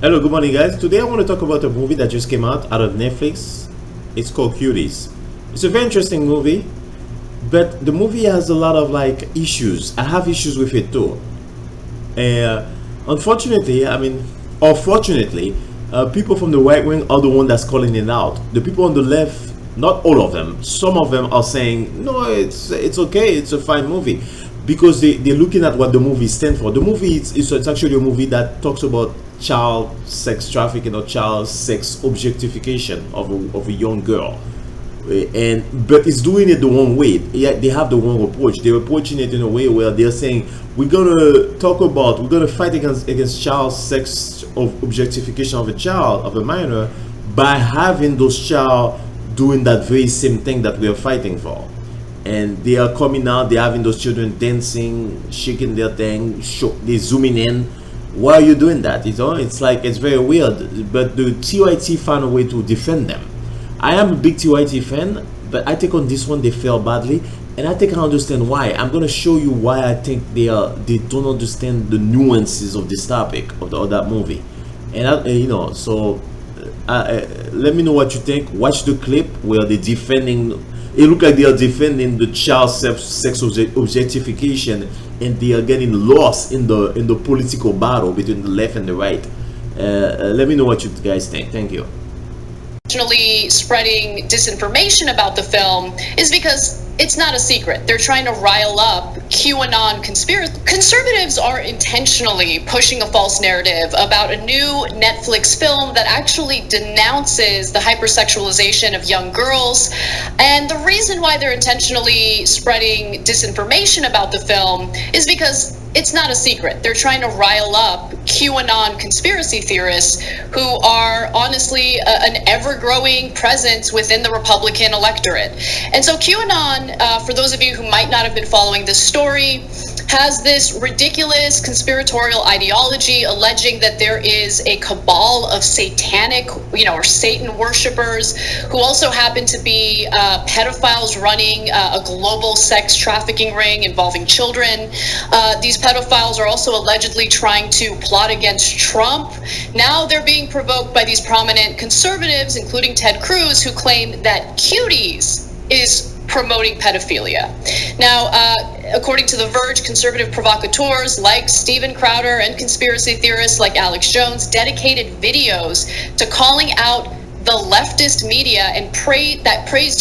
Hello, good morning, guys. Today I want to talk about a movie that just came out of Netflix. It's called Cuties. It's a very interesting movie, but the movie has a lot of issues. I have issues with it too. Uh, Unfortunately, or fortunately, people from the right wing are the one that's calling it out. The people on the left, not all of them, some of them are saying no, it's okay, it's a fine movie, because they're looking at what the movie stands for. The movie it's actually a movie that talks about child sex trafficking or child sex objectification of a young girl, and but it's doing it the wrong way. Yeah, they have the wrong approach. They're approaching it in a way where they're saying we're gonna fight against child sex of objectification of a child, of a minor, by having those child doing that very same thing that we are fighting for. And they are coming out, they're having those children dancing, shaking their thing, they zooming in. Why are you doing that? It's like, it's very weird. But the TYT found a way to defend them. I am a big TYT fan, but I think on this one they fail badly, and I think I understand why. I'm gonna show you why I think they don't understand the nuances of this topic of that movie, and let me know what you think. Watch the clip where they're defending. It looks like they are defending the child sex objectification, and they are getting lost in the political battle between the left and the right. Let me know what you guys think. Thank you. Intentionally spreading disinformation about the film is because it's not a secret. They're trying to rile up QAnon conspiracy. Conservatives are intentionally pushing a false narrative about a new Netflix film that actually denounces the hypersexualization of young girls. And the reason why they're intentionally spreading disinformation about the film is because it's not a secret. They're trying to rile up QAnon conspiracy theorists who are honestly an ever-growing presence within the Republican electorate. And so QAnon, for those of you who might not have been following this story, has this ridiculous conspiratorial ideology alleging that there is a cabal of satanic, or Satan worshipers who also happen to be pedophiles running a global sex trafficking ring involving children. These pedophiles are also allegedly trying to plot against Trump. Now they're being provoked by these prominent conservatives, including Ted Cruz, who claim that Cuties is promoting pedophilia. Now, according to The Verge, conservative provocateurs like Steven Crowder and conspiracy theorists like Alex Jones dedicated videos to calling out the leftist media and praised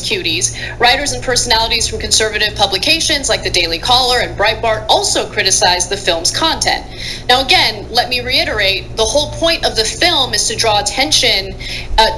Cuties. Writers and personalities from conservative publications like the Daily Caller and Breitbart also criticized the film's content. Now, again, let me reiterate, the whole point of the film is to draw attention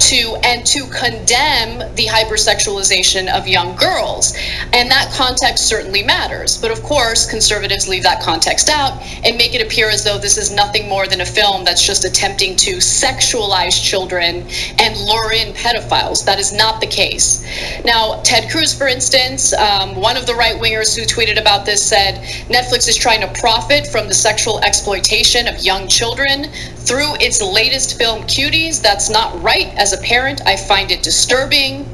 to condemn the hypersexualization of young girls. And that context certainly matters. But of course, conservatives leave that context out and make it appear as though this is nothing more than a film that's just attempting to sexualize children and lure in pedophiles. That is not the case. Now, Ted Cruz, for instance, one of the right-wingers who tweeted about this, said Netflix is trying to profit from the sexual exploitation of young children through its latest film, Cuties. That's not right. As a parent, I find it disturbing.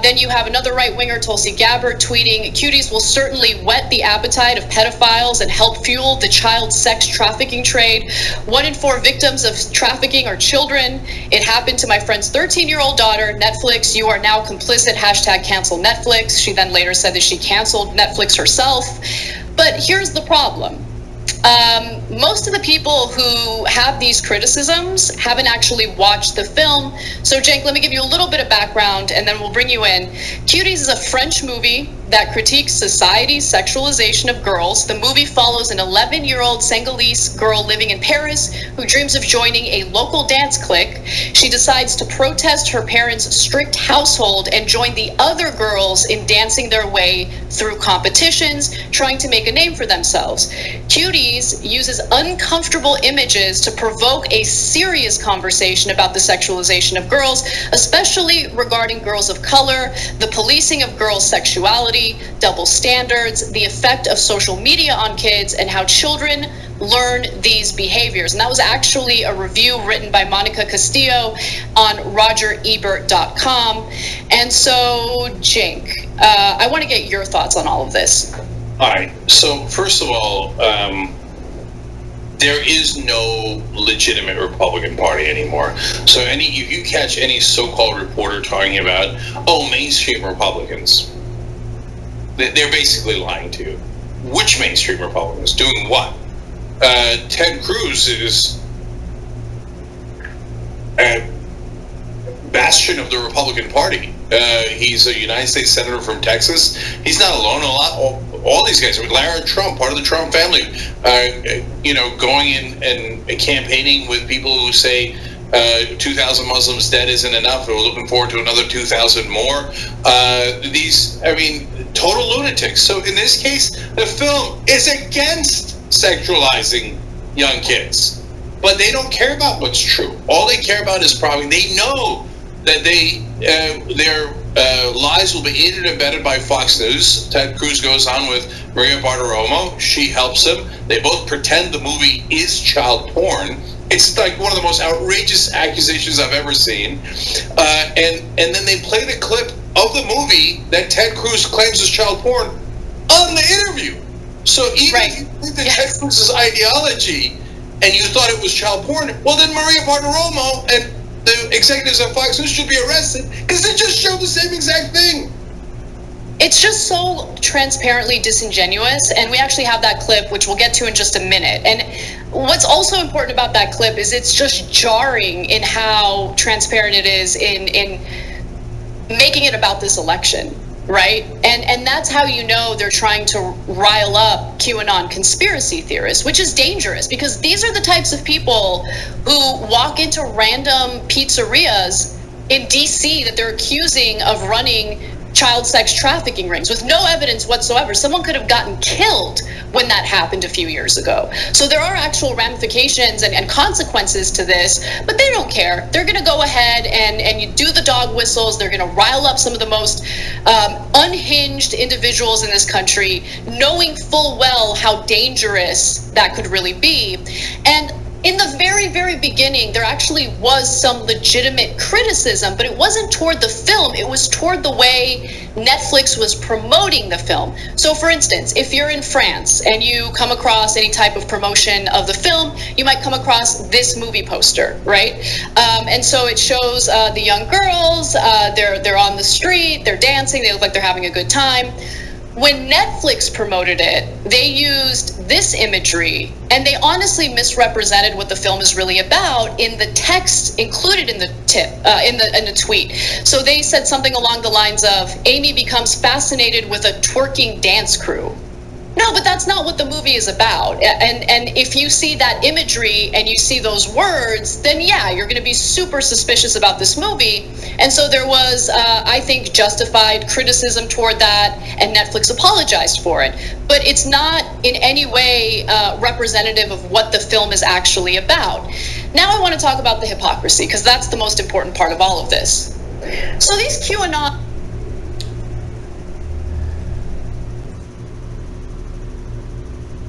Then you have another right-winger, Tulsi Gabbard, tweeting, Cuties will certainly whet the appetite of pedophiles and help fuel the child sex trafficking trade. 1 in 4 victims of trafficking are children. It happened to my friend's 13-year-old daughter. Netflix, you are now complicit. Hashtag cancel Netflix. She then later said that she canceled Netflix herself. But here's the problem. Most of the people who have these criticisms haven't actually watched the film. So, Cenk, let me give you a little bit of background and then we'll bring you in. Cuties is a French movie that critiques society's sexualization of girls. The movie follows an 11-year-old Senegalese girl living in Paris who dreams of joining a local dance clique. She decides to protest her parents' strict household and join the other girls in dancing their way through competitions, trying to make a name for themselves. Cuties uses uncomfortable images to provoke a serious conversation about the sexualization of girls, especially regarding girls of color, the policing of girls' sexuality, double standards, the effect of social media on kids, and how children learn these behaviors. And that was actually a review written by Monica Castillo on RogerEbert.com. And so, Cenk, I want to get your thoughts on all of this. All right. So, first of all, there is no legitimate Republican Party anymore. So if you catch any so-called reporter talking about, mainstream Republicans, they're basically lying to you. Which mainstream Republicans? Doing what? Ted Cruz is a bastion of the Republican Party. He's a United States Senator from Texas. He's not alone. All these guys. Lara Trump, part of the Trump family, going in and campaigning with people who say 2,000 Muslims dead isn't enough. We're looking forward to another 2,000 more. Total lunatics. So in this case, the film is against sexualizing young kids, but they don't care about what's true. All they care about is probably they know that their lies will be aided and abetted by Fox News. Ted Cruz goes on with Maria Bartiromo. She helps him. They both pretend the movie is child porn. It's like one of the most outrageous accusations I've ever seen. And then they play the clip of the movie that Ted Cruz claims is child porn on the interview. So even if you think that Ted Cruz's ideology and you thought it was child porn, well then Maria Bartiromo and the executives at Fox News should be arrested because they just showed the same exact thing. It's just so transparently disingenuous, and we actually have that clip, which we'll get to in just a minute. And what's also important about that clip is it's just jarring in how transparent it is in making it about this election, right? And that's how you know they're trying to rile up QAnon conspiracy theorists, which is dangerous because these are the types of people who walk into random pizzerias in DC that they're accusing of running child sex trafficking rings with no evidence whatsoever. Someone could have gotten killed when that happened a few years ago. So there are actual ramifications and consequences to this, but they don't care. They're going to go ahead and you do the dog whistles. They're going to rile up some of the most unhinged individuals in this country, knowing full well how dangerous that could really be. And in the very, very beginning, there actually was some legitimate criticism, but it wasn't toward the film. It was toward the way Netflix was promoting the film. So, for instance, if you're in France and you come across any type of promotion of the film, you might come across this movie poster, right? And so it shows the young girls, they're on the street, they're dancing, they look like they're having a good time. When Netflix promoted it, they used this imagery and they honestly misrepresented what the film is really about in the text included in the in the tweet. So they said something along the lines of, Amy becomes fascinated with a twerking dance crew. No, but that's not what the movie is about. And if you see that imagery and you see those words, then yeah, you're going to be super suspicious about this movie. And so there was, I think, justified criticism toward that, and Netflix apologized for it. But it's not in any way representative of what the film is actually about. Now I want to talk about the hypocrisy, because that's the most important part of all of this. So these QAnon...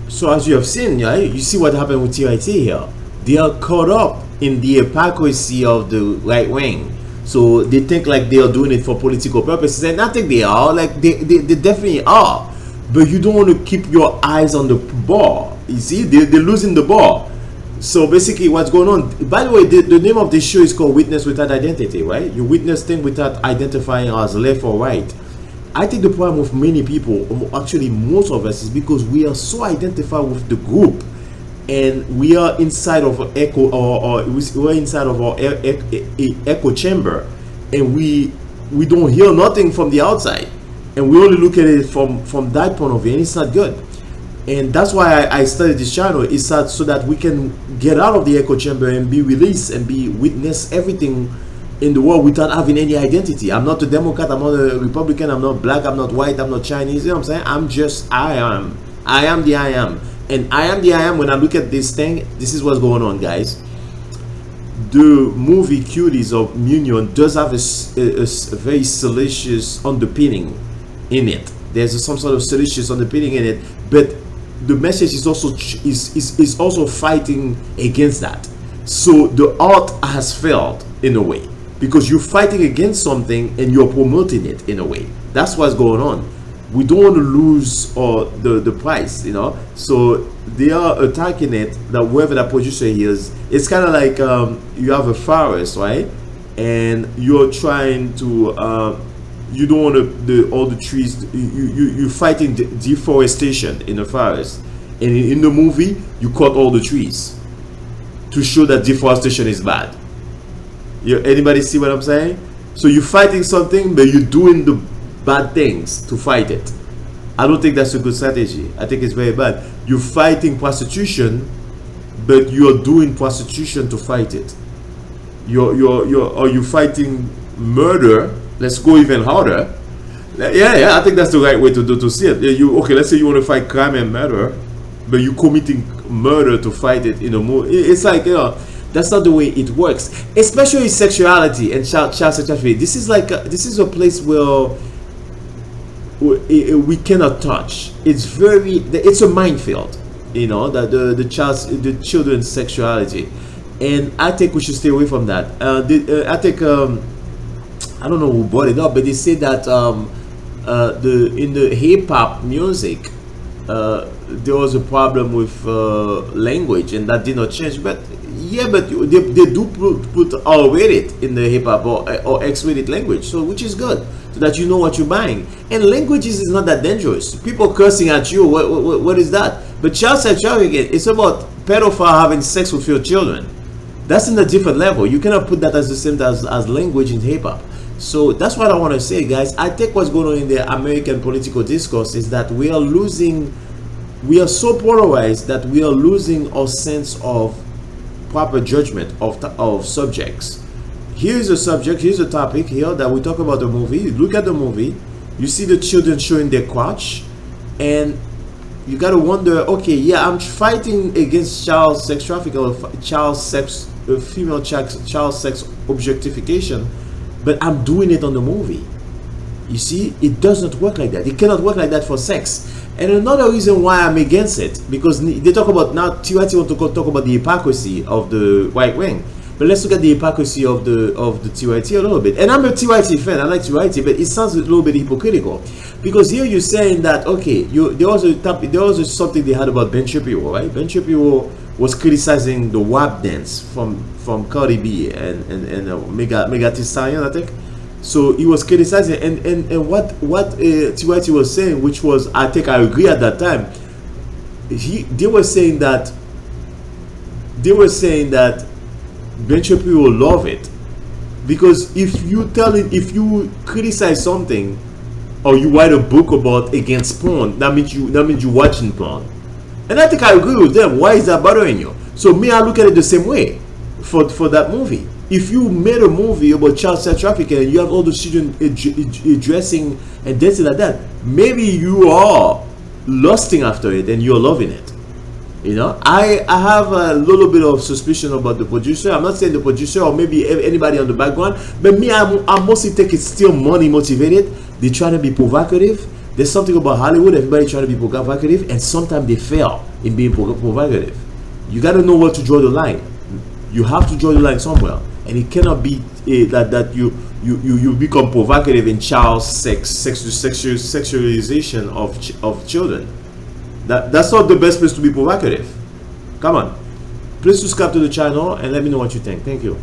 So as you have seen, right, you see what happened with TYT here. They are caught up in the hypocrisy of the right wing. So they think like they are doing it for political purposes, and I think they are. Like they definitely are. But you don't want to keep your eyes on the ball. You see, they're losing the ball. So basically, what's going on? By the way, the name of this show is called Witness Without Identity, right? You witness things without identifying as left or right. I think the problem with many people, actually most of us, is because we are so identified with the group, and we are inside of an echo, or we're inside of our echo chamber, and we don't hear nothing from the outside, and we only look at it from that point of view, and it's not good. And that's why I started this channel. It's so that we can get out of the echo chamber and be released and be witness everything in the world without having any identity. I'm not a Democrat, I'm not a Republican, I'm not black, I'm not white, I'm not Chinese. You know what I'm saying? I'm just I am. I am the I am. And I am the I am. When I look at this thing, this is what's going on, guys. The movie Cuties of Union does have a very salacious underpinning in it. There's some sort of salacious underpinning in it, but the message is also is also fighting against that. So the art has failed in a way, because you're fighting against something and you're promoting it in a way. That's what's going on. We don't want to lose the price, you know. So they are attacking it, that whoever that producer is, it's kind of like you have a forest, right? And you're trying to you don't want all the trees, you're fighting deforestation in the forest, and in the movie you cut all the trees to show that deforestation is bad. Anybody see what I'm saying? So you're fighting something, but you're doing the bad things to fight it. I don't think that's a good strategy. I think it's very bad. You're fighting prostitution, but you're doing prostitution to fight it. You're fighting murder. Let's go even harder. Yeah, I think that's the right way to see it. Okay, let's say you want to fight crime and murder, but you're committing murder to fight it in a movie. It's like, that's not the way it works. Especially sexuality and child sexuality. This is a place where we cannot touch. It's a minefield, that the children's sexuality, and I think we should stay away from that. I think I don't know who brought it up, but they say that in the hip hop music there was a problem with language, and that did not change. But yeah, but they do put R-rated in the hip hop or X-rated language, so which is good, so that you know what you're buying. And languages is not that dangerous. People cursing at you, what is that? But child sexuality, it's about pedophile having sex with your children. That's in a different level. You cannot put that as the same as language in hip hop. So that's what I want to say, guys. I think what's going on in the American political discourse is that we are so polarized that we are losing our sense of proper judgment of subjects. Here's a subject, here's a topic here that we talk about the movie. Look at the movie, you see the children showing their crotch, and you gotta wonder, okay, yeah, I'm fighting against child sex trafficking or female child sex objectification, but I'm doing it on the movie. You see, it doesn't work like that. It cannot work like that for sex. And another reason why I'm against it, because they talk about, now TYT want to talk about the hypocrisy of the right wing, but let's look at the hypocrisy of the TYT a little bit. And I'm a TYT fan, I like TYT, but it sounds a little bit hypocritical, because here you're saying that, okay, there was something they had about Ben Shapiro, right? Ben Shapiro was criticizing the WAP dance from Cardi B and Mega Thee Stallion, I think. So he was criticizing, and what TYT was saying, which was, I think I agree at that time. They were saying that Ben Shapiro love it, because if you criticize something or you write a book about against porn, that means you're watching porn. And I think I agree with them. Why is that bothering you? So me, I look at it the same way for that movie. If you made a movie about child sex trafficking and you have all the children dressing and dancing like that, maybe you are lusting after it and you're loving it. I have a little bit of suspicion about the producer. I'm not saying the producer or maybe anybody on the background, but me, I mostly think it's still money motivated. They try to be provocative. There's something about Hollywood, everybody trying to be provocative, and sometimes they fail in being provocative. You got to know where to draw the line. You have to draw the line somewhere, and it cannot be that you become provocative in child sexualization of children. That's not the best place to be provocative. Come on, please subscribe to the channel and let me know what you think. Thank you.